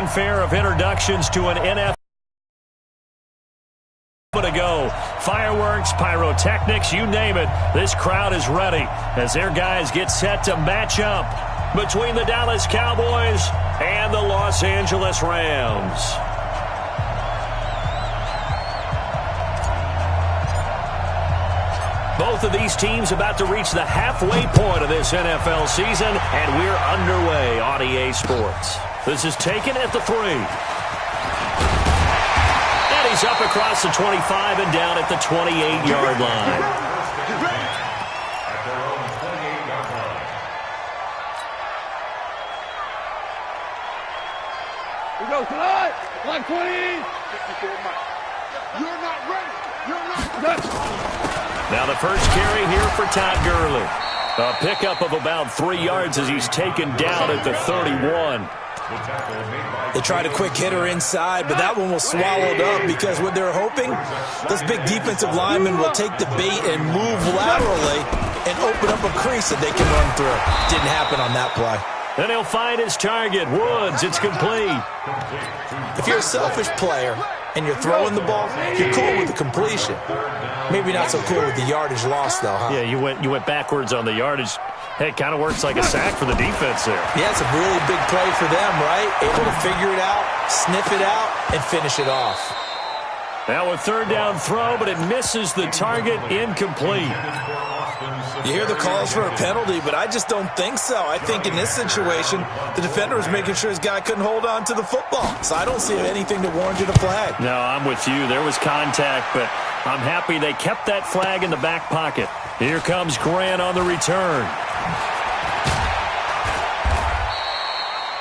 fanfare of introductions to an NFL to go. Fireworks, pyrotechnics, you name it. This crowd is ready as their guys get set to match up between the Dallas Cowboys and the Los Angeles Rams. Both of these teams about to reach the halfway point of this NFL season, and we're underway on EA Sports. This is taken at the 3. And he's up across the 25 and down at the 28-yard line. We go tonight. Like 20. You're not ready. You're not. Now the first carry here for Todd Gurley. A pickup of about 3 yards as he's taken down at the 31. They tried a quick hitter inside, but that one was swallowed up because what they're hoping, this big defensive lineman will take the bait and move laterally and open up a crease that they can run through. Didn't happen on that play. Then he'll find his target. Woods, it's complete. If you're a selfish player and you're throwing the ball, you're cool with the completion. Maybe not so cool with the yardage loss, though, huh? Yeah, you went backwards on the yardage. Hey, it kind of works like a sack for the defense there. Yeah, it's a really big play for them, right? Able to figure it out, sniff it out, and finish it off. Now a third down throw, but it misses the target, incomplete. You hear the calls for a penalty, but I just don't think so. I think in this situation, the defender was making sure his guy couldn't hold on to the football. So I don't see anything to warrant a flag. No, I'm with you. There was contact, but I'm happy they kept that flag in the back pocket. Here comes Grant on the return.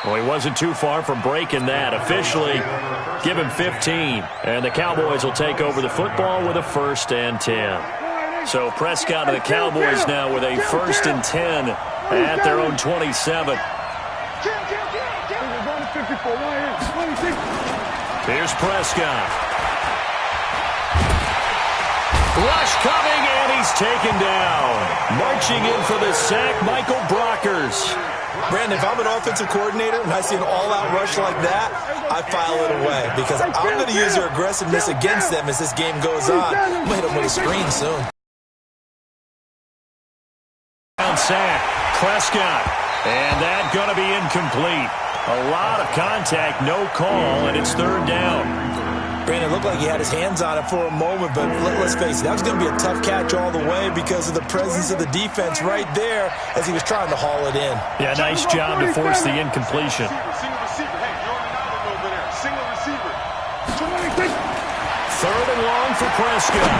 Well, he wasn't too far from breaking that. Officially, give him 15. And the Cowboys will take over the football with a 1st and 10. So Prescott and the Cowboys now with a 1st and 10 at their own 27. Here's Prescott. Rush coming, and he's taken down. Marching in for the sack, Michael Brockers. Brandon, if I'm an offensive coordinator and I see an all-out rush like that, I file it away because I'm going to use their aggressiveness against them as this game goes on. I'm going to hit them with a screen soon. Sack, Prescott, and that going to be incomplete. A lot of contact, no call, and it's 3rd down. Brandon, looked like he had his hands on it for a moment, but let's face it, that was going to be a tough catch all the way because of the presence of the defense right there as he was trying to haul it in. Yeah, nice job to force the incompletion. Single receiver. Hey, you're on an island over there. Single receiver. 3rd and long for Prescott.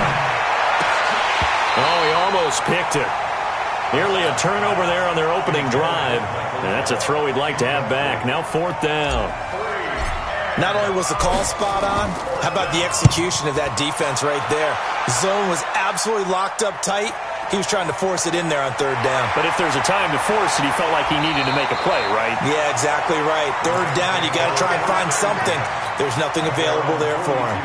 Oh, he almost picked it. Nearly a turnover there on their opening drive. And that's a throw he'd like to have back. Now 4th down. Not only was the call spot on, how about the execution of that defense right there? Zone was absolutely locked up tight. He was trying to force it in there on 3rd down. But if there's a time to force it, he felt like he needed to make a play, right? Yeah, exactly right. 3rd down, you got to try and find something. There's nothing available there for him.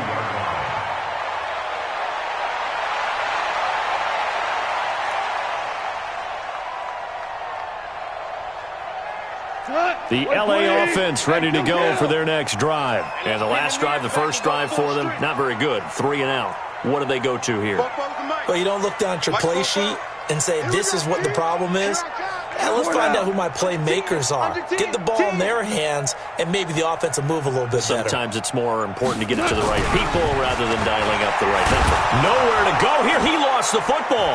The L.A. offense ready to go for their next drive. And the last drive, the first drive for them, not very good. 3 and out. What do they go to here? Well, you don't look down at your play sheet and say, this is what the problem is. Let's find out who my playmakers are. Get the ball in their hands, and maybe the offense will move a little bit better. Sometimes it's more important to get it to the right people rather than dialing up the right number. Nowhere to go here. He lost the football.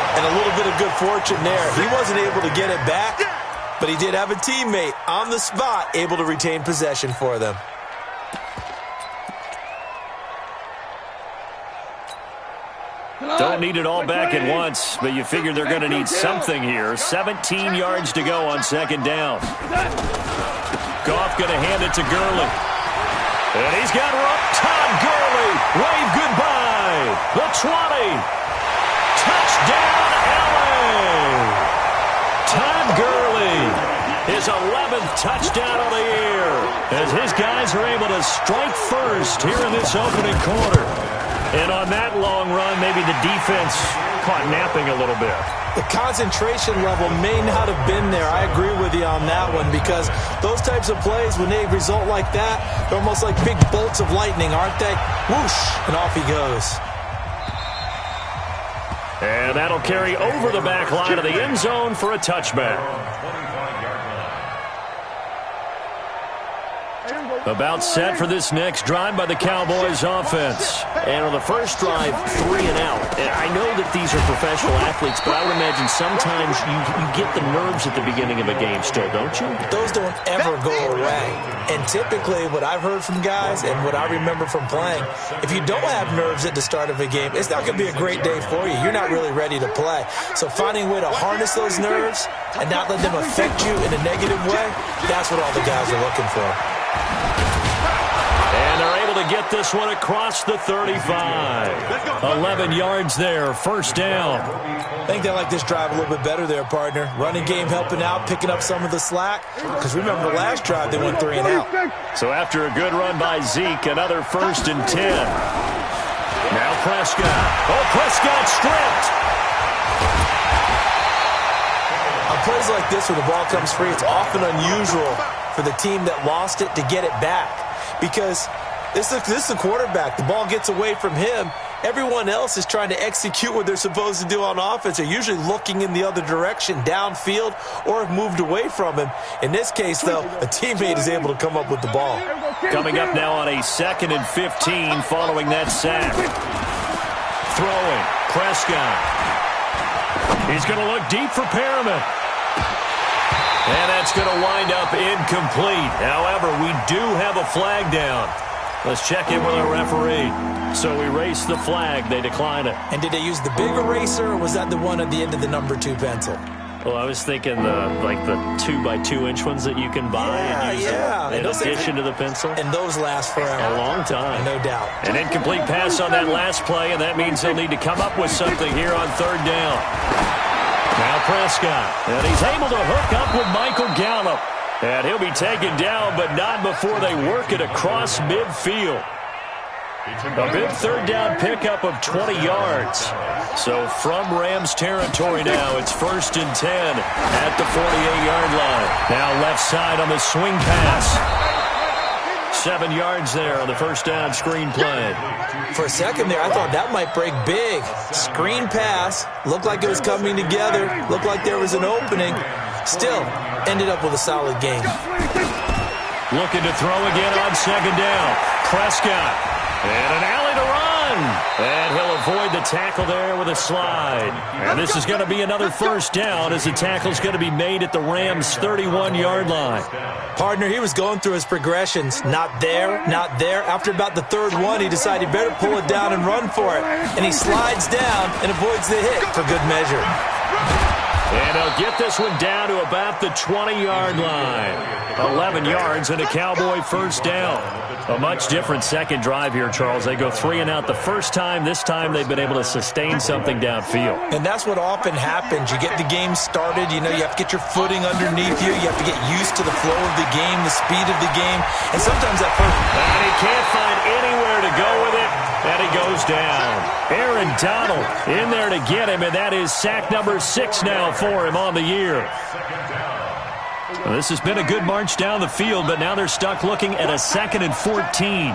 And a little bit of good fortune there. He wasn't able to get it back, but he did have a teammate on the spot able to retain possession for them. Don't need it all back at once, but you figure they're going to need something here. 17 yards to go on 2nd down. Goff going to hand it to Gurley. And he's got Todd Gurley. Wave goodbye. The 20. Touchdown, L.A. Todd Gurley, his 11th touchdown of the year, as his guys are able to strike first here in this opening quarter. And on that long run, maybe the defense caught napping a little bit. The concentration level may not have been there. I agree with you on that one, because those types of plays, when they result like that, they're almost like big bolts of lightning, aren't they? Whoosh, and off he goes. And that'll carry over the back line of the end zone for a touchback. About set for this next drive by the Cowboys offense. And on the first drive, 3 and out. And I know that these are professional athletes, but I would imagine sometimes you get the nerves at the beginning of a game still, don't you? Those don't ever go away. And typically what I've heard from guys and what I remember from playing, if you don't have nerves at the start of a game, it's not going to be a great day for you. You're not really ready to play. So finding a way to harness those nerves and not let them affect you in a negative way, that's what all the guys are looking for. And they're able to get this one across the 35. 11 yards there, first down. I think they like this drive a little bit better there, partner. Running game helping out, picking up some of the slack. Because remember, the last drive they went 3 and out. So after a good run by Zeke, another 1st and 10. Now Prescott. Oh, Prescott stripped. On plays like this where the ball comes free, it's often unusual for the team that lost it to get it back. Because this is the quarterback. The ball gets away from him. Everyone else is trying to execute what they're supposed to do on offense. They're usually looking in the other direction, downfield, or have moved away from him. In this case, though, a teammate is able to come up with the ball. Coming up now on a 2nd and 15 following that sack. Throwing. Prescott. He's going to look deep for Perriman. And that's going to wind up incomplete. However, we do have a flag down. Let's check in with our referee. So we erase the flag. They decline it. And did they use the big eraser, or was that the one at the end of the number 2 pencil? Well, I was thinking the 2x2-inch ones that you can buy and use in addition to the pencil. And those last forever. A long time. No doubt. An incomplete pass on that last play, and that means they'll need to come up with something here on 3rd down. Now Prescott, and he's able to hook up with Michael Gallup. And he'll be taken down, but not before they work it across midfield. A big 3rd down pickup of 20 yards. So from Rams territory now, it's 1st and 10 at the 48-yard line. Now left side on the swing pass. 7 yards there on the 1st down screen play. For a second there, I thought that might break big. Screen pass. Looked like it was coming together. Looked like there was an opening. Still, ended up with a solid game. Looking to throw again on 2nd down. Prescott. And an alley to run. And he'll avoid the tackle there with a slide. And this is going to be another 1st down as the tackle's going to be made at the Rams' 31-yard line. Partner, he was going through his progressions. Not there, not there. After about the 3rd one, he decided he better pull it down and run for it. And he slides down and avoids the hit for good measure. And he'll get this one down to about the 20-yard line. 11 yards and a Cowboy 1st down. A much different second drive here, Charles. They go 3 and out the first time. This time they've been able to sustain something downfield. And that's what often happens. You get the game started. You know, you have to get your footing underneath you. You have to get used to the flow of the game, the speed of the game. And sometimes that first... And he can't find anywhere to go with it. And he goes down. Aaron Donald in there to get him, and that is sack number 6 now for him on the year. Well, this has been a good march down the field, but now they're stuck looking at a 2nd and 14.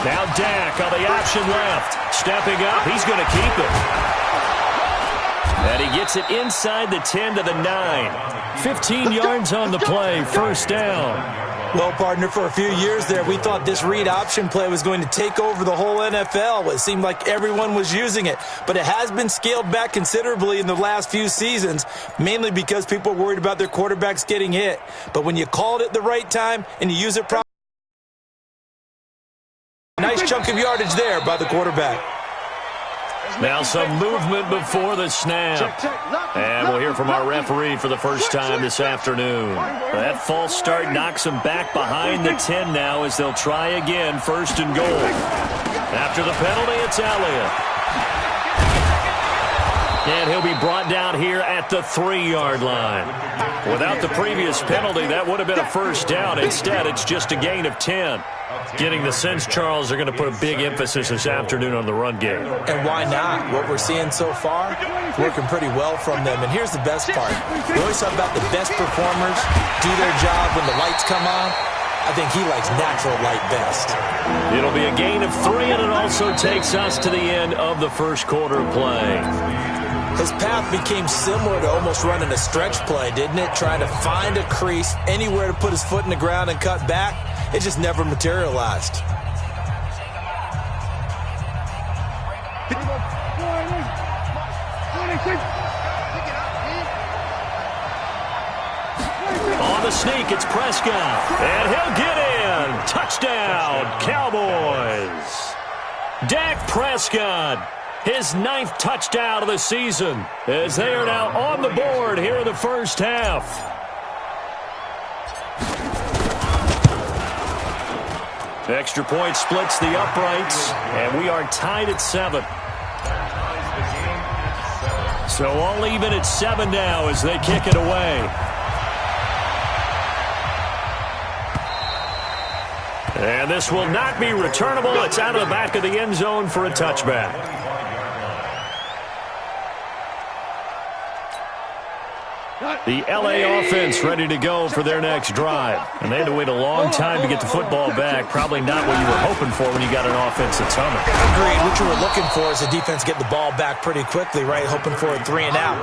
Now Dak on the option left. Stepping up, he's going to keep it. And he gets it inside the 10 to the 9. 15 yards on the play, 1st down. Well, partner, for a few years there, we thought this read option play was going to take over the whole NFL. It seemed like everyone was using it. But it has been scaled back considerably in the last few seasons, mainly because people are worried about their quarterbacks getting hit. But when you call it at the right time and you use it properly, nice chunk of yardage there by the quarterback. Now some movement before the snap. And we'll hear from our referee for the first time this afternoon. That false start knocks him back behind the 10 now as they'll try again, 1st and goal. After the penalty, it's Elliott. And he'll be brought down here at the 3-yard line. Without the previous penalty, that would have been a 1st down. Instead, it's just a gain of 10. Getting the sense, Charles, they're going to put a big emphasis this afternoon on the run game. And why not? What we're seeing so far, working pretty well from them. And here's the best part. We always talk about the best performers do their job when the lights come on. I think he likes natural light best. It'll be a gain of 3, and it also takes us to the end of the first quarter play. His path became similar to almost running a stretch play, didn't it? Trying to find a crease, anywhere to put his foot in the ground and cut back. It just never materialized. On the sneak, it's Prescott. And he'll get in. Touchdown, Cowboys. Dak Prescott, his 9th touchdown of the season, as they are now on the board here in the first half. Extra point splits the uprights, and we are tied at 7. So all even at 7 now as they kick it away. And this will not be returnable. It's out of the back of the end zone for a touchback. The LA offense ready to go for their next drive. And they had to wait a long time to get the football back. Probably not what you were hoping for when you got an offense that's humming. Agreed. What you were looking for is the defense get the ball back pretty quickly, right? Hoping for a 3 and out.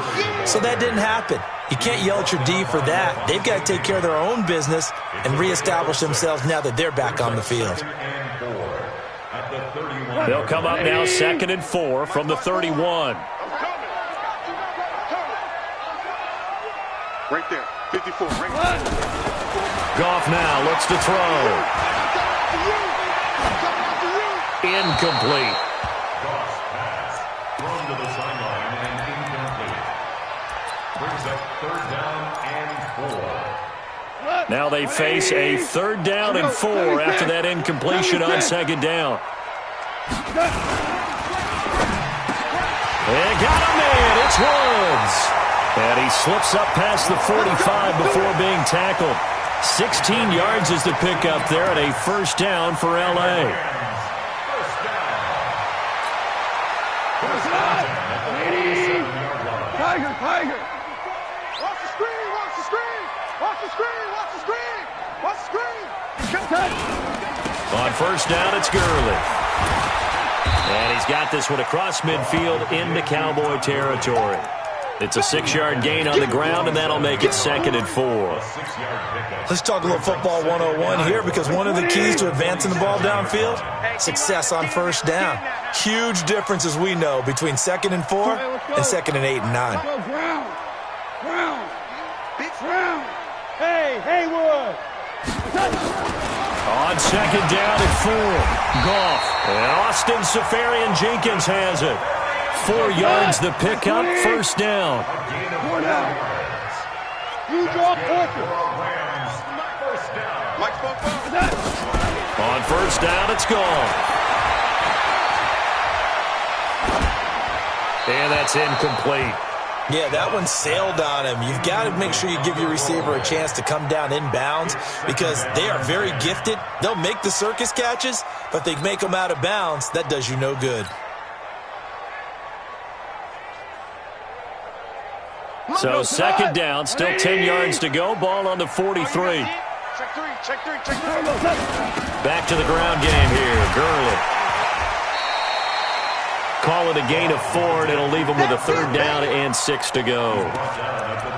So that didn't happen. You can't yell at your D for that. They've got to take care of their own business and reestablish themselves now that they're back on the field. They'll come up now 2nd and 4 from the 31. Right there, 54, right there. Goff now looks to throw. Incomplete. Thrown to the sideline and incomplete. Brings up 3rd down and 4. Now they face a 3rd down and 4 after that incompletion on 2nd down. They got him in. It's Woods. And he slips up past the 45 before being tackled. 16 yards is the pickup there at a 1st down for L.A. Tiger, Tiger. Watch the screen, watch the screen. Watch the screen, watch the screen. Watch the screen. On 1st down, it's Gurley. And he's got this one across midfield into Cowboy territory. It's a 6-yard gain on the ground, and that'll make it 2nd and 4. Let's talk a little football 101 here, because one of the keys to advancing the ball downfield, success on 1st down. Huge difference, as we know, between 2nd and 4 and 2nd and 8 and 9. Go, Brown. Brown. Brown. Hey, Haywood. On 2nd down and 4, Goff. And Austin Seferian-Jenkins has it. 4 yards the pickup, 1st down. 4 down. You draw Porter. Mike Football. On 1st down, it's gone. And that's incomplete. Yeah, that one sailed on him. You've got to make sure you give your receiver a chance to come down inbounds, because they are very gifted. They'll make the circus catches, but they make them out of bounds. That does you no good. So 2nd down, still 10 yards to go. Ball on the 43. Check 3, check 3, check 3. Back to the ground game here. Gurley. Call it a gain of 4, and it'll leave them with a 3rd down and 6 to go.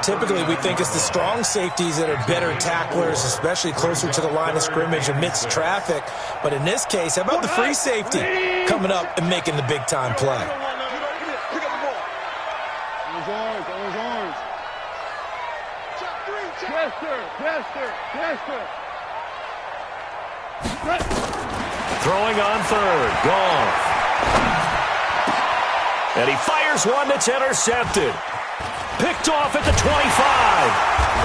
Typically, we think it's the strong safeties that are better tacklers, especially closer to the line of scrimmage amidst traffic. But in this case, how about the free safety coming up and making the big-time play? Throwing on 3rd. Goff. And he fires one that's intercepted. Picked off at the 25.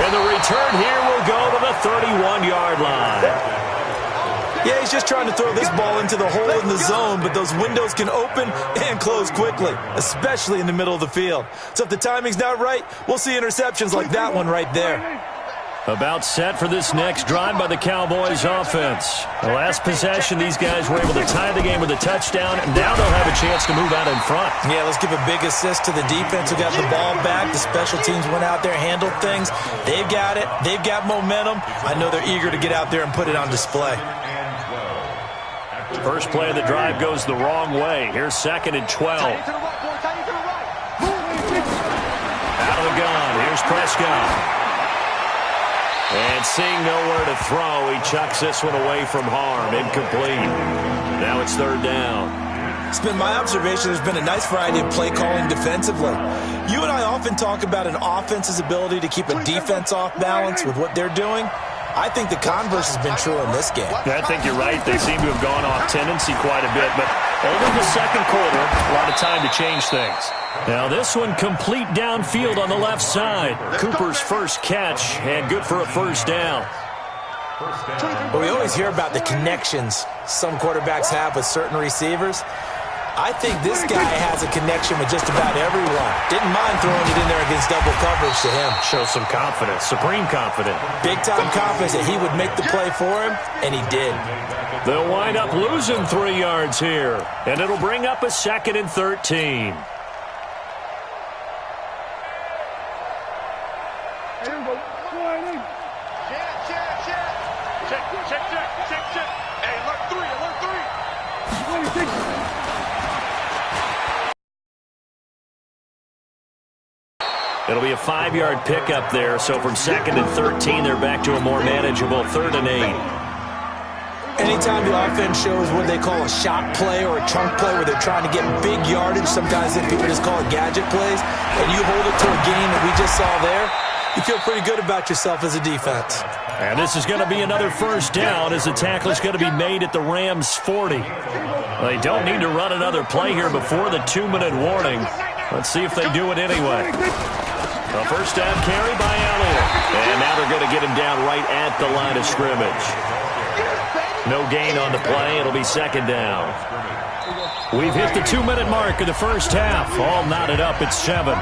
And the return here will go to the 31-yard line. Yeah, he's just trying to throw this ball into the hole in the zone, but those windows can open and close quickly, especially in the middle of the field. So if the timing's not right, we'll see interceptions like that one right there. About set for this next drive by the Cowboys offense. The last possession, these guys were able to tie the game with a touchdown, and now they'll have a chance to move out in front. Yeah, let's give a big assist to the defense who got the ball back. The special teams went out there, handled things. They've got it. They've got momentum. I know they're eager to get out there and put it on display. First play of the drive goes the wrong way. Here's 2nd and 12. Out of the gun. Here's Prescott. And seeing nowhere to throw, he chucks this one away from harm. Incomplete. Now it's 3rd down. It's been my observation there's been a nice variety of play calling defensively. You and I often talk about an offense's ability to keep a defense off balance with what they're doing. I think the converse has been true in this game. Yeah, I think you're right. They seem to have gone off tendency quite a bit, but over the 2nd quarter, a lot of time to change things. Now this one complete downfield on the left side. Cooper's first catch, and good for a 1st down. Well, we always hear about the connections some quarterbacks have with certain receivers. I think this guy has a connection with just about everyone. Didn't mind throwing it in there against double coverage to him. Shows some confidence, supreme confidence. Big-time confidence that he would make the play for him, and he did. They'll wind up losing 3 yards here, and it'll bring up a 2nd and 13. It'll be a 5-yard pickup there, so from 2nd and 13, they're back to a more manageable 3rd and 8. Anytime the offense shows what they call a shot play or a chunk play where they're trying to get big yardage, sometimes people just call it gadget plays, and you hold it to a game that we just saw there, you feel pretty good about yourself as a defense. And this is going to be another 1st down as the tackle is going to be made at the Rams' 40. They don't need to run another play here before the 2-minute warning. Let's see if they do it anyway. A 1st down carry by Elliott. And now they're going to get him down right at the line of scrimmage. No gain on the play. It'll be 2nd down. We've hit the 2-minute mark of the 1st half. All knotted up at 7.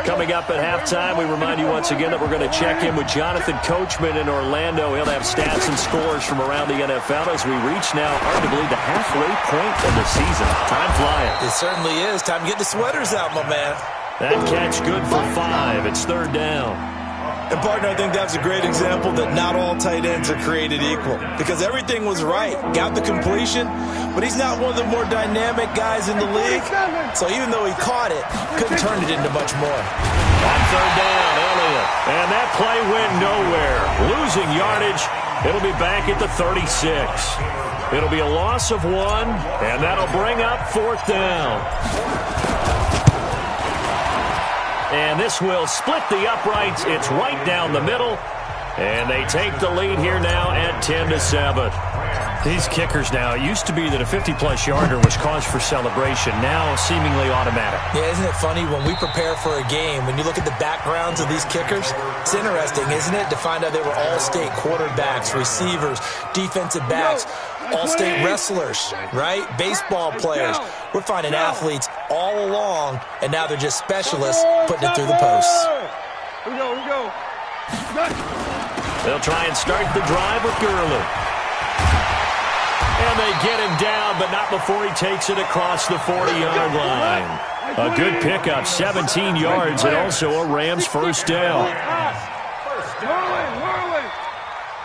Coming up at halftime, we remind you once again that we're going to check in with Jonathan Coachman in Orlando. He'll have stats and scores from around the NFL as we reach now arguably the halfway point of the season. Time flying. It certainly is. Time to get the sweaters out, my man. That catch good for 5. It's 3rd down. And, partner, I think that's a great example that not all tight ends are created equal because everything was right. Got the completion, but he's not one of the more dynamic guys in the league. So even though he caught it, couldn't turn it into much more. On 3rd down, Elliott. And that play went nowhere. Losing yardage. It'll be back at the 36. It'll be a loss of 1, and that'll bring up 4th down. And this will split the uprights. It's right down the middle. And they take the lead here now at 10-7. These kickers now, it used to be that a 50-plus yarder was cause for celebration. Now seemingly automatic. Yeah, isn't it funny when we prepare for a game, when you look at the backgrounds of these kickers, it's interesting, isn't it, to find out they were all-state quarterbacks, receivers, defensive backs, all-state wrestlers, right? Baseball players. We're finding athletes all along, and now they're just specialists putting it through the posts. Here we go. They'll try and start the drive with Gurley. And they get him down, but not before he takes it across the 40-yard line. A good pickup, 17 yards, and also a Rams 1st down. Whirling.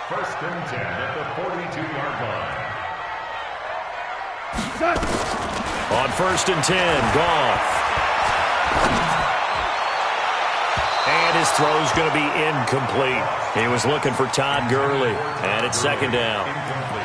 1st and 10 at the 42-yard line. On 1st and 10, Goff. And his throw's going to be incomplete. He was looking for Todd Gurley, and it's 2nd down.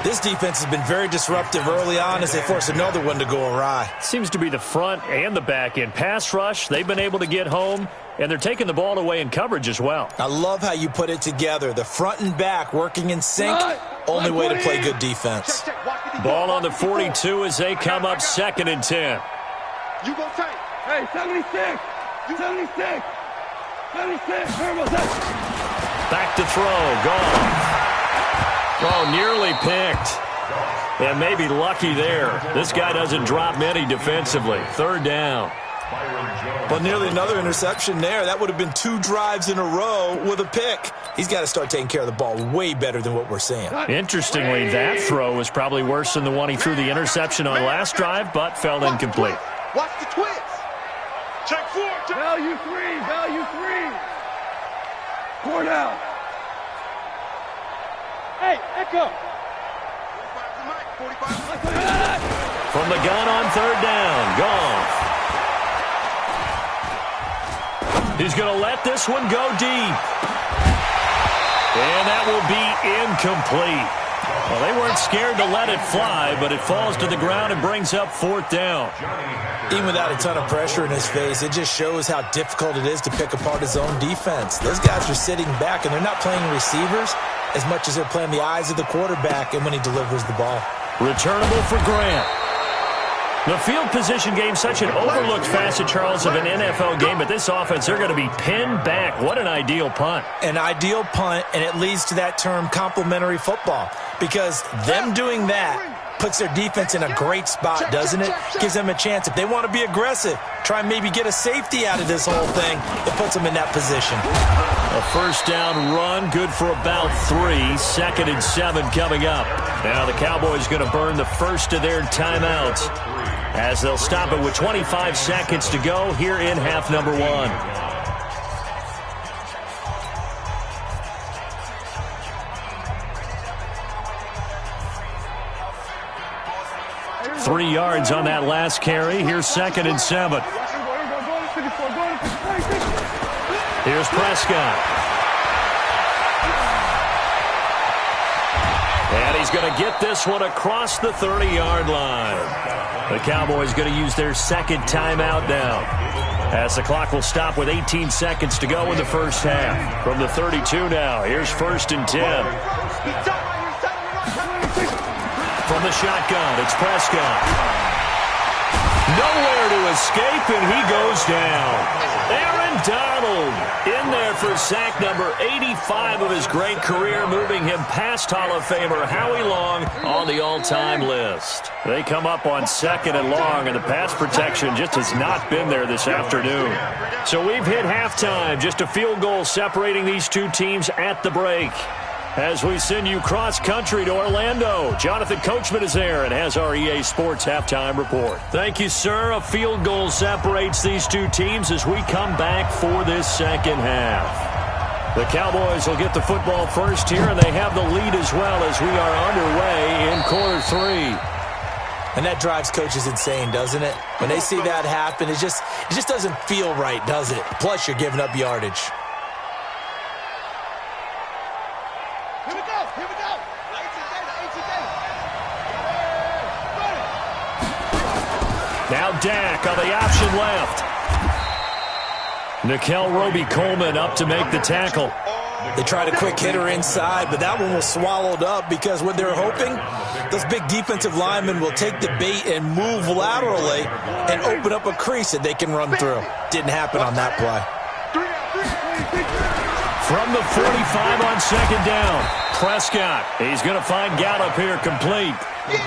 This defense has been very disruptive early on as they force another one to go awry. Seems to be the front and the back end. Pass rush, they've been able to get home, and they're taking the ball away in coverage as well. I love how you put it together. The front and back working in sync, only way to play good defense. Ball on the 42 as they come up 2nd and 10. You go take. Hey, 76. 76. 76. Back to throw. Goff. Oh, nearly picked. And maybe lucky there. This guy doesn't drop many defensively. Third down. But nearly another interception there. That would have been 2 drives in a row with a pick. He's got to start taking care of the ball way better than what we're seeing. Interestingly, that throw was probably worse than the one he threw the interception on last drive, but fell incomplete. Watch the twist. Check 4. Value 3. Value 3. 4 down. Hey, Echo. 45. From the gun on third down, Goff. He's going to let this one go deep. And that will be incomplete. Well, they weren't scared to let it fly, but it falls to the ground and brings up fourth down. Even without a ton of pressure in his face, it just shows how difficult it is to pick apart his own defense. Those guys are sitting back, and they're not playing receivers as much as they're playing the eyes of the quarterback and when he delivers the ball. Returnable for Grant. The field position game, such an overlooked facet, Charles, of an NFL game, but this offense, they're going to be pinned back. What an ideal punt. An ideal punt, and it leads to that term complementary football, because them doing that puts their defense in a great spot, doesn't it? Gives them a chance. If they want to be aggressive, try and maybe get a safety out of this whole thing, it puts them in that position. A first down run, good for about 3. 2nd and 7 coming up. Now the Cowboys going to burn the first of their timeouts as they'll stop it with 25 seconds to go here in half number 1. 3 yards on that last carry. Here's 2nd and 7. Here's Prescott. And he's going to get this one across the 30-yard line. The Cowboys going to use their second timeout now, as the clock will stop with 18 seconds to go in the first half. From the 32 now, here's 1st and 10. From the shotgun, it's Prescott. Nowhere to escape, and he goes down. Aaron Donald in there for sack number 85 of his great career, moving him past Hall of Famer Howie Long on the all-time list. They come up on 2nd and long, and the pass protection just has not been there this afternoon. So we've hit halftime, just a field goal separating these two teams at the break. As we send you cross-country to Orlando, Jonathan Coachman is there and has our EA Sports halftime report. Thank you, sir. A field goal separates these two teams as we come back for this second half. The Cowboys will get the football first here, and they have the lead as well as we are underway in quarter 3. And that drives coaches insane, doesn't it? When they see that happen, it just doesn't feel right, does it? Plus, you're giving up yardage. Now Dak on the option left. Nickel Roby-Coleman up to make the tackle. They tried a quick hitter inside, but that one was swallowed up because what they're hoping, those big defensive linemen will take the bait and move laterally and open up a crease that they can run through. Didn't happen on that play. From the 45 on 2nd down, Prescott. He's going to find Gallup here complete.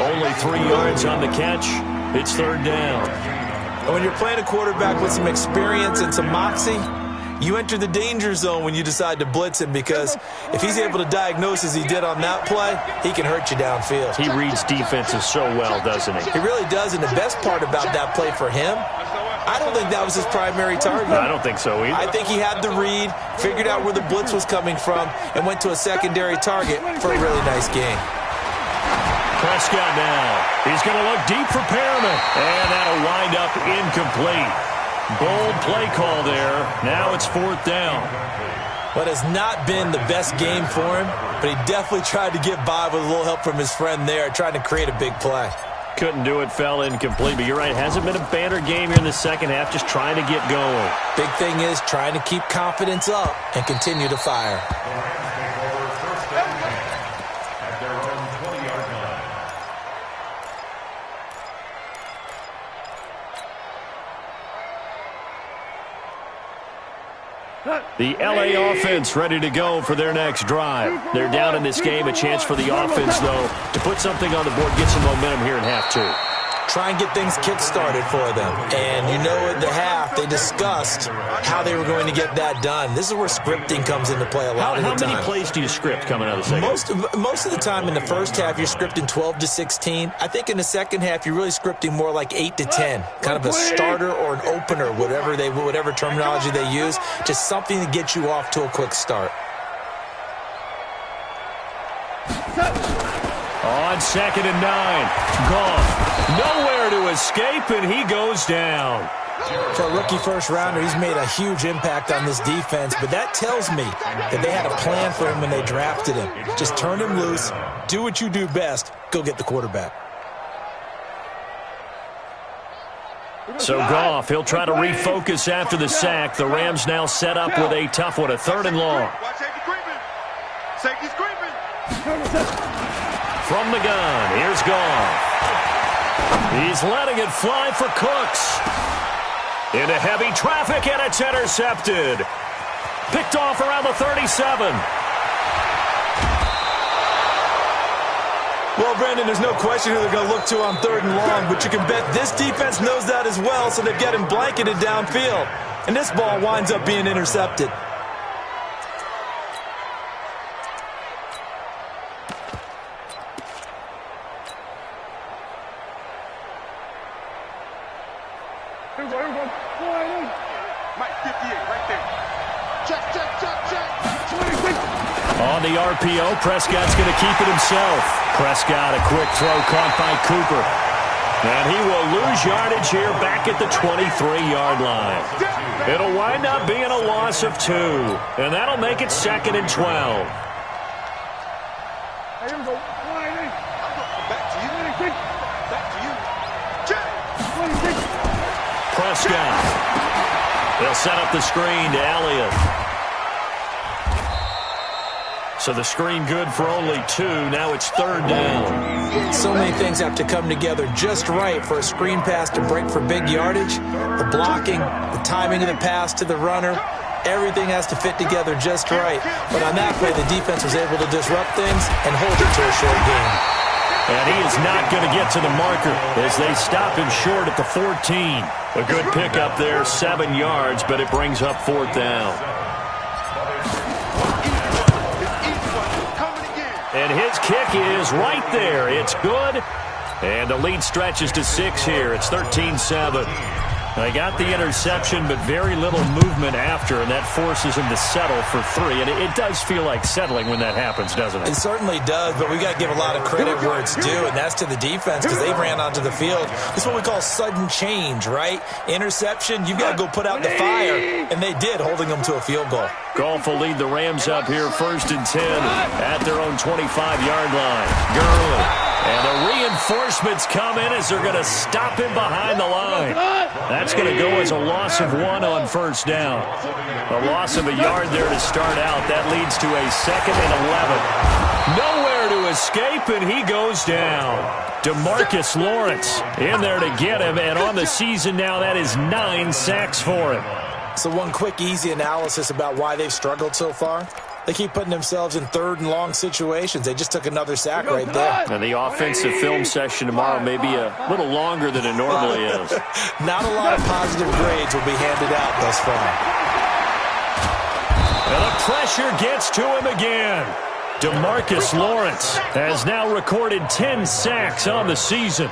Only 3 yards on the catch. It's 3rd down. And when you're playing a quarterback with some experience and some moxie, you enter the danger zone when you decide to blitz him, because if he's able to diagnose as he did on that play, he can hurt you downfield. He reads defenses so well, doesn't he? He really does, and the best part about that play for him, I don't think that was his primary target. I don't think so either. I think he had the read, figured out where the blitz was coming from, and went to a secondary target for a really nice gain. Prescott now. He's going to look deep for Perriman. And that'll wind up incomplete. Bold play call there. Now it's 4th down. What has not been the best game for him, but he definitely tried to get by with a little help from his friend there, trying to create a big play. Couldn't do it, fell incomplete. But you're right, hasn't been a banner game here in the second half, just trying to get going. Big thing is trying to keep confidence up and continue to fire. The LA offense ready to go for their next drive. They're down in this game. A chance for the offense, though, to put something on the board, get some momentum here in half two. Try and get things kick-started for them. And you know at the half, they discussed how they were going to get that done. This is where scripting comes into play a lot of the time. How many plays do you script coming out of the second? Most of the time in the first half, you're scripting 12 to 16. I think in the second half, you're really scripting more like 8 to 10. Kind of a starter or an opener, whatever terminology they use. Just something to get you off to a quick start. On 2nd and 9, Goff. Nowhere to escape, and he goes down. For a rookie first-rounder, he's made a huge impact on this defense, but that tells me that they had a plan for him when they drafted him. Just turn him loose, do what you do best, go get the quarterback. So Goff, he'll try to refocus after the sack. The Rams now set up with a tough one, a 3rd and long. Safety's creeping. From the gun, here's Goff. He's letting it fly for Cooks. Into heavy traffic, and it's intercepted. Picked off around the 37. Well, Brandon, there's no question who they're going to look to on 3rd and long, but you can bet this defense knows that as well, so they've got him blanketed downfield. And this ball winds up being intercepted. On the RPO, Prescott's going to keep it himself. Prescott, a quick throw caught by Cooper. And he will lose yardage here back at the 23-yard line. It'll wind up being a loss of 2. And that'll make it 2nd and 12. Prescott. They'll set up the screen to Elliott. So the screen good for only 2. Now it's 3rd down. So many things have to come together just right for a screen pass to break for big yardage. The blocking, the timing of the pass to the runner, everything has to fit together just right. But on that play, the defense was able to disrupt things and hold it to a short game. And he is not going to get to the marker as they stop him short at the 14. A good pickup there, 7 yards, but it brings up 4th down. And his kick is right there. It's good. And the lead stretches to 6 here. It's 13-7. They got the interception, but very little movement after, and that forces him to settle for 3. And it does feel like settling when that happens, doesn't it? It certainly does, but we got to give a lot of credit where it's due, and that's to the defense because they ran onto the field. This is what we call sudden change, right? Interception, you've got to go put out the fire, and they did, holding them to a field goal. Goff will lead the Rams up here 1st and 10 at their own 25-yard line. Gurley. And the reinforcements come in as they're going to stop him behind the line. That's going to go as a loss of 1 on 1st down. A loss of a yard there to start out. That leads to a 2nd and 11. Nowhere to escape, and he goes down. DeMarcus Lawrence in there to get him, and on the season now, that is 9 sacks for him. So one quick, easy analysis about why they've struggled so far. They keep putting themselves in 3rd and long situations. They just took another sack right there. And the offensive film session tomorrow may be a little longer than it normally is. Not a lot of positive grades will be handed out thus far. And the pressure gets to him again. DeMarcus Lawrence has now recorded 10 sacks on the season.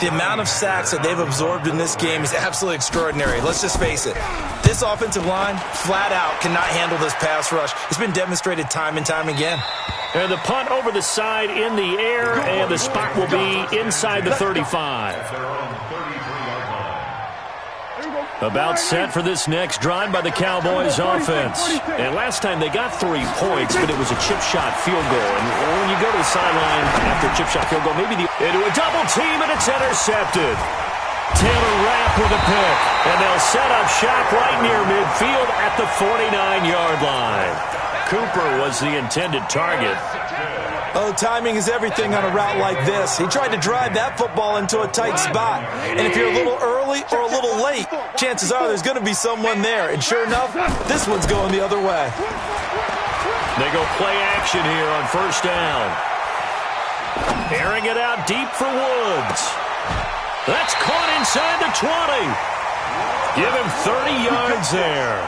The amount of sacks that they've absorbed in this game is absolutely extraordinary. Let's just face it. This offensive line, flat out, cannot handle this pass rush. It's been demonstrated time and time again. And the punt over the side in the air, and the spot will be inside the 35. About set for this next drive by the Cowboys offense. And last time they got 3 points, but it was a chip shot field goal. And when you go to the sideline after a chip shot field goal, maybe into a double team, and it's intercepted. Taylor Rapp with a pick, and they'll set up shop right near midfield at the 49-yard line. Cooper was the intended target. Oh, timing is everything on a route like this. He tried to drive that football into a tight spot. And if you're a little early or a little late, chances are there's going to be someone there. And sure enough, this one's going the other way. They go play action here on first down. Airing it out deep for Woods. That's caught inside the 20. Give him 30 yards there.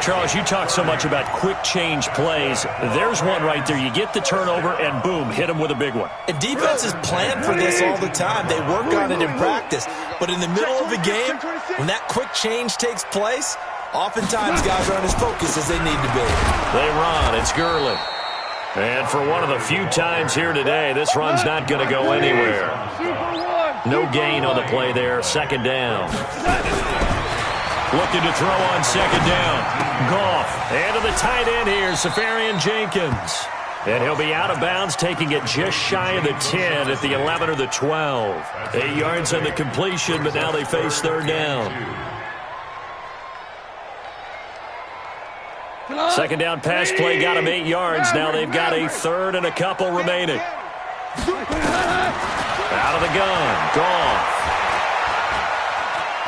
Charles, you talk so much about quick change plays. There's one right there. You get the turnover, and boom, hit him with a big one. And defenses plan for this all the time. They work on it in practice. But in the middle of a game, when that quick change takes place, oftentimes guys aren't as focused as they need to be. They run. It's Gurley. And for one of the few times here today, this run's not going to go anywhere. No gain on the play there. Second down. Looking to throw on second down. Goff. And to the tight end here, Safarian Jenkins. And he'll be out of bounds, taking it just shy of the 10 at the 11 or the 12. 8 yards on the completion, but now they face third down. Second down pass play got him 8 yards. Now they've got a third and a couple remaining. Out of the gun. Goff.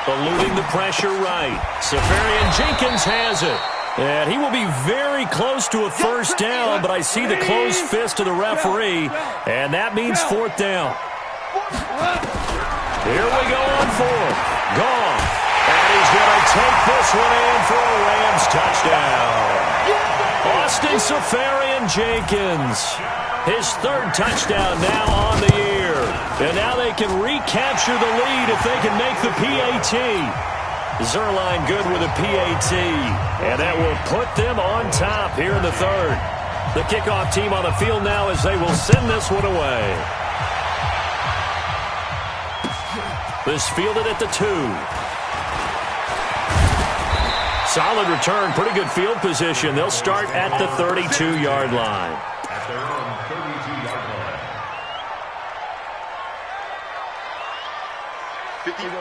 Eluding the pressure right. Safarian Jenkins has it. And he will be very close to a first down, but I see the closed fist of the referee, and that means fourth down. Here we go on fourth. Goff. And he's going to take this one in for a Rams touchdown. Austin Safarian Jenkins. His third touchdown now on the year. And now they can recapture the lead if they can make the PAT. Zerline good with a PAT. And that will put them on top here in the third. The kickoff team on the field now as they will send this one away. This fielded at the 2. Solid return, pretty good field position. They'll start at the 32-yard line.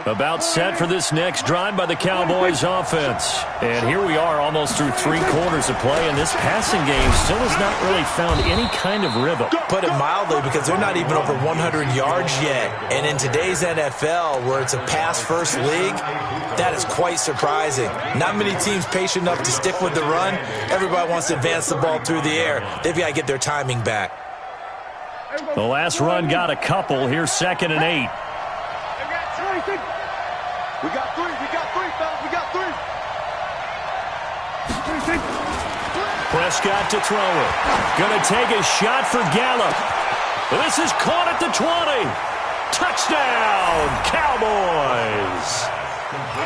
About set for this next drive by the Cowboys offense. And here we are almost through 3 quarters of play, and this passing game still has not really found any kind of rhythm. Put it mildly, because they're not even over 100 yards yet. And in today's NFL, where it's a pass-first league, that is quite surprising. Not many teams patient enough to stick with the run. Everybody wants to advance the ball through the air. They've got to get their timing back. The last run got a couple. Here's 2nd and 8. We got 3, fellas, we got 3. Prescott to throw it. Gonna take a shot for Gallup. This is caught at the 20. Touchdown, Cowboys.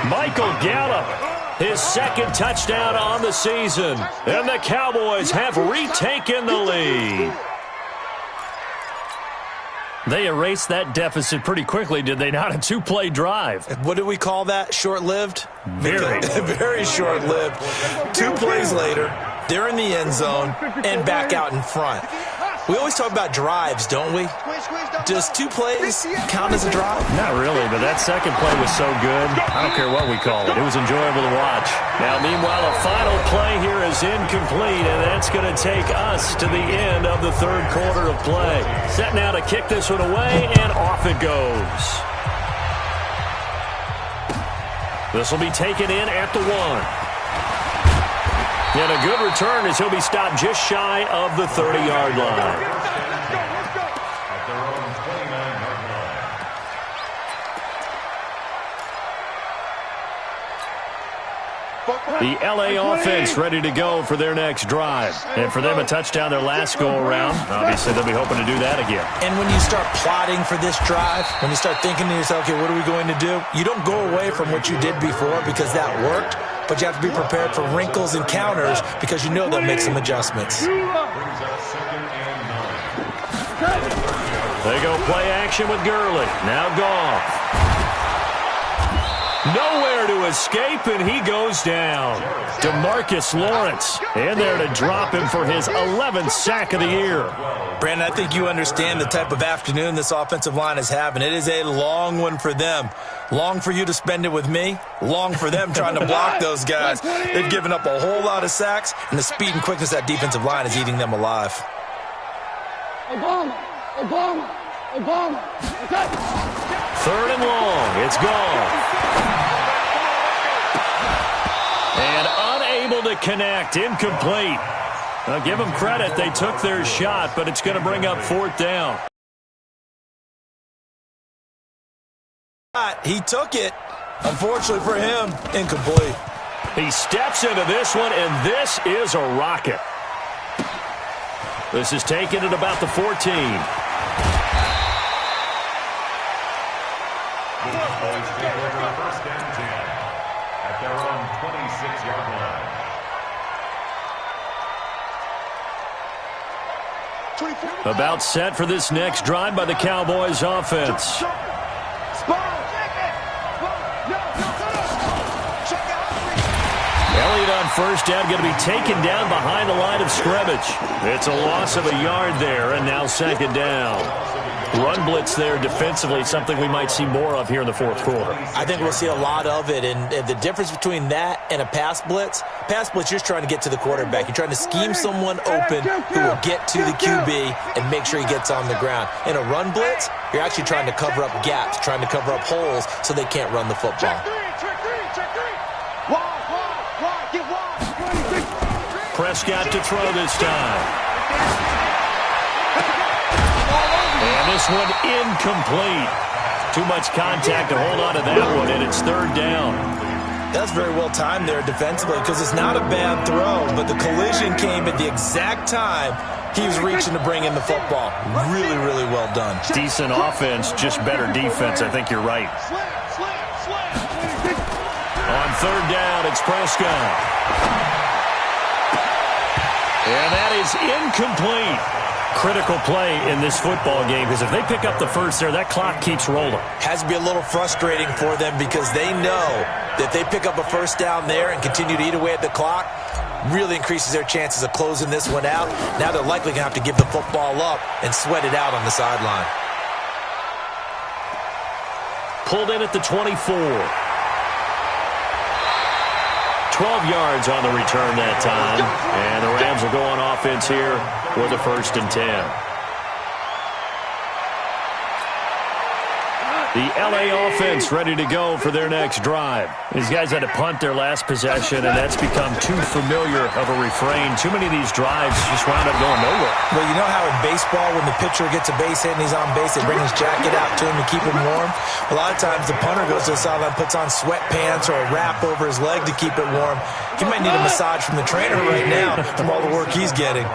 Michael Gallup, his 2nd touchdown on the season. And the Cowboys have retaken the lead. They erased that deficit pretty quickly, did they not? A 2-play drive. What do we call that? Short-lived? Very. Very short-lived. 2 plays later, they're in the end zone and back out in front. We always talk about drives, don't we? Does 2 plays count as a drive? Not really, but that second play was so good. I don't care what we call it. It was enjoyable to watch. Now, meanwhile, a final play here is incomplete, and that's going to take us to the end of the third quarter of play. Set now to kick this one away, and off it goes. This will be taken in at the 1. And a good return as he'll be stopped just shy of the 30-yard line. The L.A. offense ready to go for their next drive. And for them, a touchdown their last go-around. Obviously, they'll be hoping to do that again. And when you start plotting for this drive, when you start thinking to yourself, okay, what are we going to do? You don't go away from what you did before because that worked, but you have to be prepared for wrinkles and counters because you know they'll make some adjustments. They go play action with Gurley. Now Goff. Nowhere to escape, and he goes down. DeMarcus Lawrence in there to drop him for his 11th sack of the year. Brandon, I think you understand the type of afternoon this offensive line is having. It is a long one for them. Long for you to spend it with me. Long for them trying to block those guys. They've given up a whole lot of sacks, and the speed and quickness of that defensive line is eating them alive. Obama. 3rd and long. It's gone. And unable to connect. Incomplete. Now give them credit. They took their shot, but it's going to bring up 4th down. He took it. Unfortunately for him, incomplete. He steps into this one, and this is a rocket. This is taken at about the 14. First down 10 at their own 26-yard line. About set for this next drive by the Cowboys offense. Elliott on first down, going to be taken down behind the line of scrimmage. It's a loss of a yard there, and now 2nd down. Run blitz there defensively, something we might see more of here in the 4th quarter. I think we'll see a lot of it, and the difference between that and a pass blitz, you're just trying to get to the quarterback. You're trying to scheme someone open who will get to the QB and make sure he gets on the ground. In a run blitz, you're actually trying to cover up gaps, trying to cover up holes so they can't run the football. Prescott to throw this time. And this one incomplete. Too much contact to hold on to that one, and it's 3rd down. That's very well timed there defensively because it's not a bad throw, but the collision came at the exact time he was reaching to bring in the football. Really, really well done. Decent offense, just better defense. I think you're right. On 3rd down, it's Prescott. And that is incomplete. Critical play in this football game because if they pick up the first there, that clock keeps rolling. Has to be a little frustrating for them because they know that if they pick up a first down there and continue to eat away at the clock, really increases their chances of closing this one out. Now they're likely going to have to give the football up and sweat it out on the sideline. Pulled in at the 24. 12 yards on the return that time. And the Rams will go on offense here with a 1st and 10. The L.A. offense ready to go for their next drive. These guys had to punt their last possession, and that's become too familiar of a refrain. Too many of these drives just wound up going nowhere. Well, you know how in baseball, when the pitcher gets a base hit and he's on base, they bring his jacket out to him to keep him warm? A lot of times the punter goes to the sideline, puts on sweatpants or a wrap over his leg to keep it warm. He might need a massage from the trainer right now from all the work he's getting.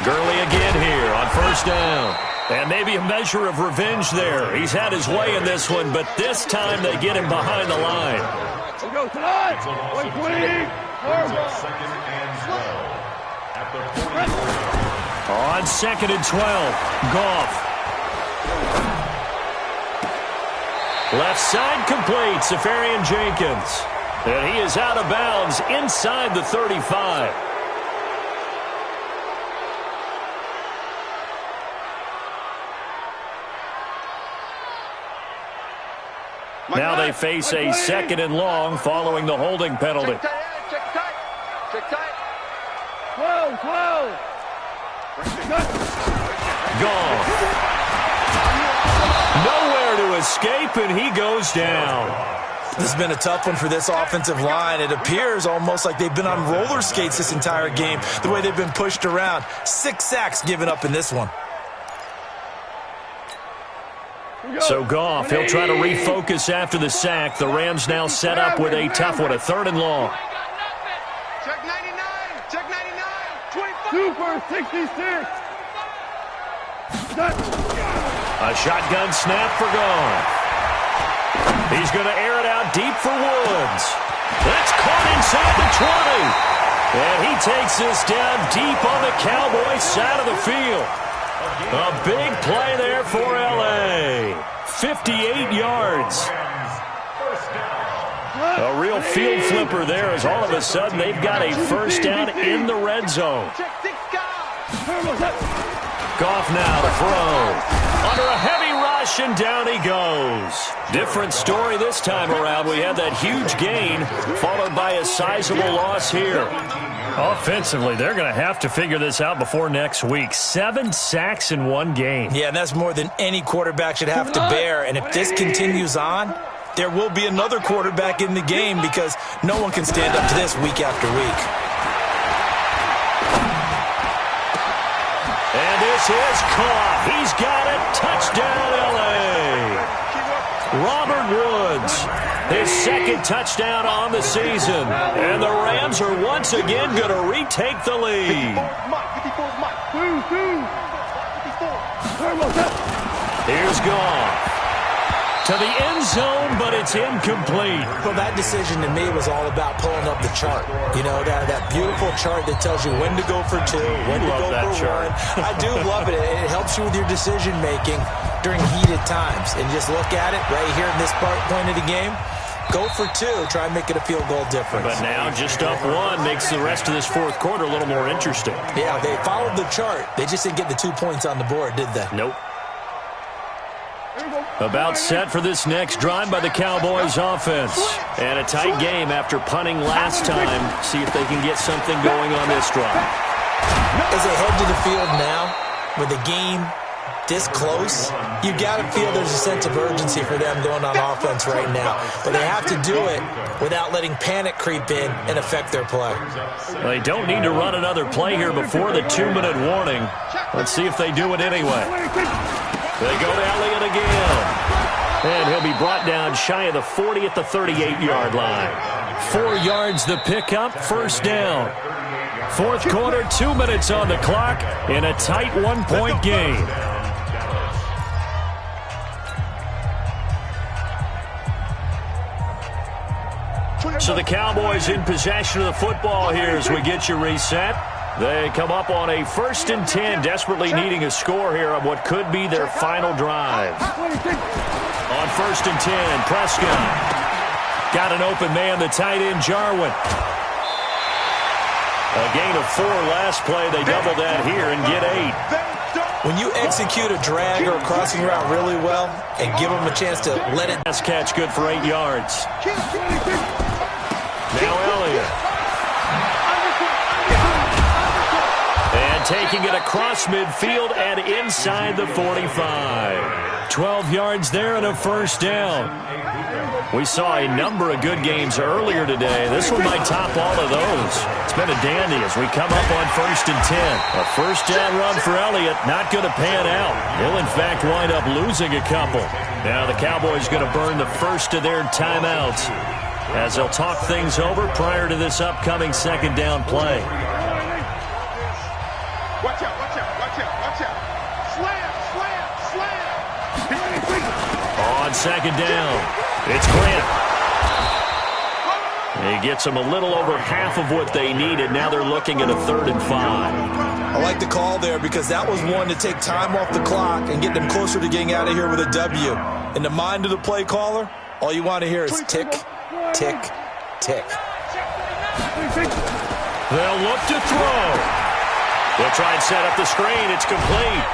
Gurley again here on 1st down. And maybe a measure of revenge there. He's had his way in this one, but this time they get him behind the line. Let's go tonight. 120. Second and 12 at the 44. On 2nd and 12, Goff. Left side complete, Safarian Jenkins. And he is out of bounds inside the 35. Now they face a 2nd and long following the holding penalty. Check tight. 12. Gone. Nowhere to escape, and he goes down. This has been a tough one for this offensive line. It appears almost like they've been on roller skates this entire game, the way they've been pushed around. 6 sacks given up in this one. So Goff, he'll try to refocus after the sack. The Rams now set up with a tough one, a 3rd and long. Check 99. Check 99. 25. Super 66. A shotgun snap for Goff. He's going to air it out deep for Woods. That's caught inside the 20. And he takes this down deep on the Cowboys side of the field. A big play there for L.A. 58 yards. A real field flipper there as all of a sudden they've got a first down in the red zone. Goff now to throw. Under a heavy rush, and down he goes. Different story this time around. We had that huge gain, followed by a sizable loss here. Offensively, they're going to have to figure this out before next week. 7 sacks in one game. Yeah, and that's more than any quarterback should have to bear. And if this continues on, there will be another quarterback in the game because no one can stand up to this week after week. And this is caught. He's got it. Touchdown, L.A. Robert Woods, his second touchdown on the season. And the Rams are once again going to retake the lead. Here's Goff. To the end zone, but it's incomplete. Well, that decision to me was all about pulling up the chart. You know, that beautiful chart that tells you when to go for 2, when to go for 1. I do love it. It helps you with your decision-making during heated times. And just look at it right here in this point of the game. Go for 2. Try and make it a field goal difference. But now just up 1 makes the rest of this fourth quarter a little more interesting. Yeah, they followed the chart. They just didn't get the 2 points on the board, did they? Nope. About set for this next drive by the Cowboys offense. And a tight game after punting last time. See if they can get something going on this drive. As they head to the field now, with the game this close, you got to feel there's a sense of urgency for them going on offense right now. But they have to do it without letting panic creep in and affect their play. They don't need to run another play here before the 2-minute warning. Let's see if they do it anyway. They go to Elliott again. And he'll be brought down shy of the 40 at the 38-yard line. 4 yards the pickup, first down. Fourth quarter, 2 minutes on the clock in a tight 1-point game. So the Cowboys in possession of the football here as we get you reset. They come up on a 1st and 10, desperately needing a score here on what could be their final drive. On 1st and 10, Prescott. Got an open man, the tight end, Jarwin. A gain of 4 last play. They double that here and get 8. When you execute a drag or a crossing route really well and give them a chance to let it... Last catch good for 8 yards. Now Elliott. And taking it across midfield and inside the 45. 12 yards there and a first down. We saw a number of good games earlier today. This one might top all of those. It's been a dandy as we come up on 1st and 10. A first down run for Elliott, not going to pan out. He'll, in fact, wind up losing a couple. Now the Cowboys going to burn the first of their timeouts as they'll talk things over prior to this upcoming second down play. Watch out, watch out, watch out, watch out. Slam, slam, slam. On second down, it's Grant. He gets them a little over half of what they needed. Now they're looking at a 3rd and 5. I like the call there because that was one to take time off the clock and get them closer to getting out of here with a W. In the mind of the play caller, all you want to hear is tick, tick, tick. They'll look to throw. They'll try and set up the screen. It's complete.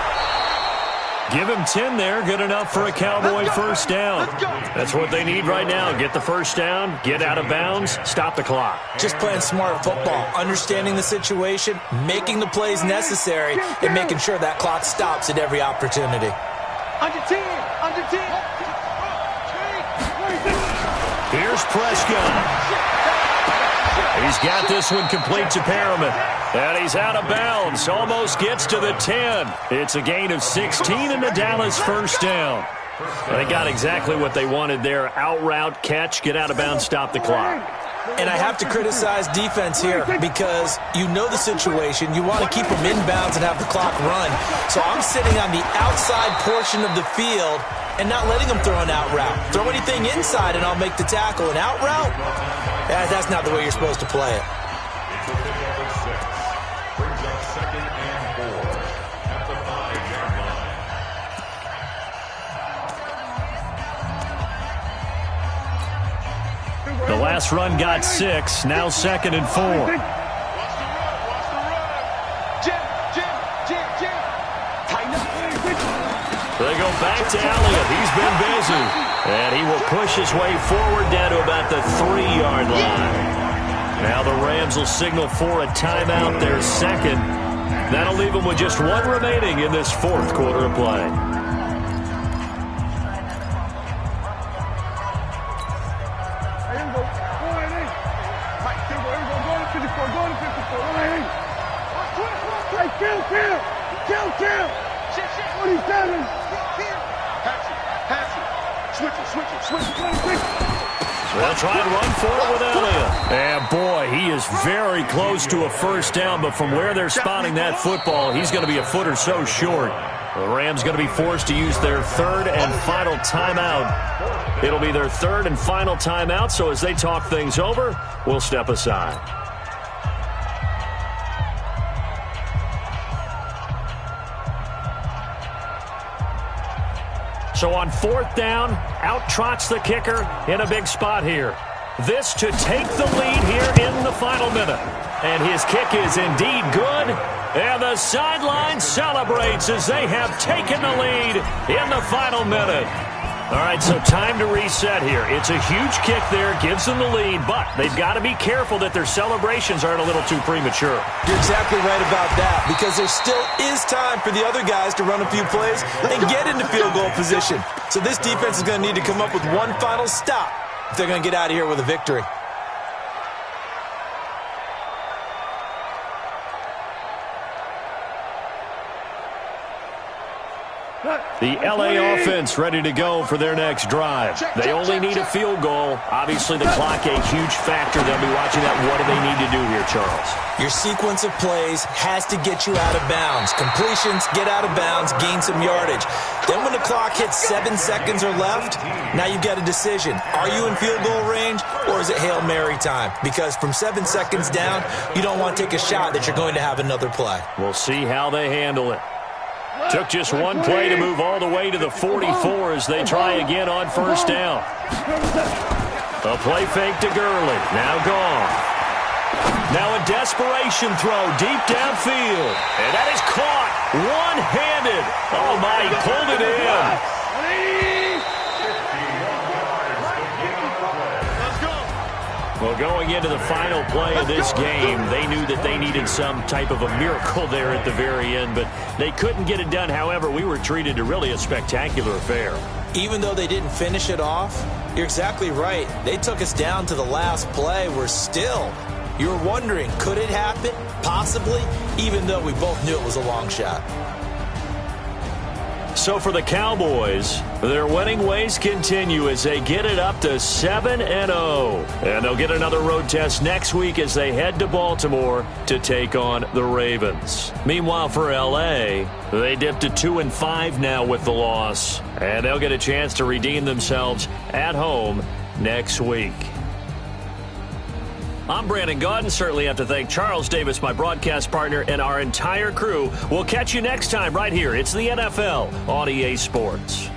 Give him 10 there. Good enough for a Cowboy first down. That's what they need right now. Get the first down, get out of bounds, stop the clock. Just playing smart football, understanding the situation, making the plays necessary, and making sure that clock stops at every opportunity. Under 10, under 10. Here's Prescott. He's got this one complete to Perriman. And he's out of bounds. Almost gets to the 10. It's a gain of 16 and the Dallas first down. They got exactly what they wanted there. Out route, catch, get out of bounds, stop the clock. And I have to criticize defense here because you know the situation. You want to keep them inbounds and have the clock run. So I'm sitting on the outside portion of the field and not letting them throw an out route. Throw anything inside and I'll make the tackle. An out route? That's not the way you're supposed to play it. Brings up 2nd and 4 at the 5-yard line. The last run got 6, now 2nd and 4. Watch the run. Jim. Tighten up. They go back to Elliott. He's been busy. And he will push his way forward down to about the 3-yard line. Now the Rams will signal for a timeout, their second. That'll leave them with just 1 remaining in this 4th quarter of play. Kill. 27. Switch it. They'll try and run for it with Elliott. And boy, he is very close to a first down, but from where they're spotting that football, he's going to be a foot or so short. The Rams going to be forced to use their 3rd and final timeout. It'll be their 3rd and final timeout, so as they talk things over, we'll step aside. So on 4th down, out trots the kicker in a big spot here. This to take the lead here in the final minute. And his kick is indeed good. And the sideline celebrates as they have taken the lead in the final minute. All right, so time to reset here. It's a huge kick there, gives them the lead, but they've got to be careful that their celebrations aren't a little too premature. You're exactly right about that, because there still is time for the other guys to run a few plays and get into field goal position. So this defense is going to need to come up with one final stop if they're going to get out of here with a victory. The L.A. offense ready to go for their next drive. They only need a field goal. Obviously, the clock a huge factor. They'll be watching that. What do they need to do here, Charles? Your sequence of plays has to get you out of bounds. Completions, get out of bounds, gain some yardage. Then when the clock hits 7 seconds or left, now you've got a decision. Are you in field goal range, or is it Hail Mary time? Because from 7 seconds down, you don't want to take a shot that you're going to have another play. We'll see how they handle it. Took just one play to move all the way to the 44 as they try again on 1st down. A play fake to Gurley. Now gone. Now a desperation throw deep downfield. And that is caught one-handed. Oh, my, he pulled it in. Well, going into the final play of this game, they knew that they needed some type of a miracle there at the very end, but they couldn't get it done. However, we were treated to really a spectacular affair. Even though they didn't finish it off, you're exactly right. They took us down to the last play. We're still, you're wondering, could it happen? Possibly, even though we both knew it was a long shot. So for the Cowboys, their winning ways continue as they get it up to 7-0. And they'll get another road test next week as they head to Baltimore to take on the Ravens. Meanwhile, for L.A., they dipped to 2-5 now with the loss. And they'll get a chance to redeem themselves at home next week. I'm Brandon Gaudin. Certainly have to thank Charles Davis, my broadcast partner, and our entire crew. We'll catch you next time right here. It's the NFL on EA Sports.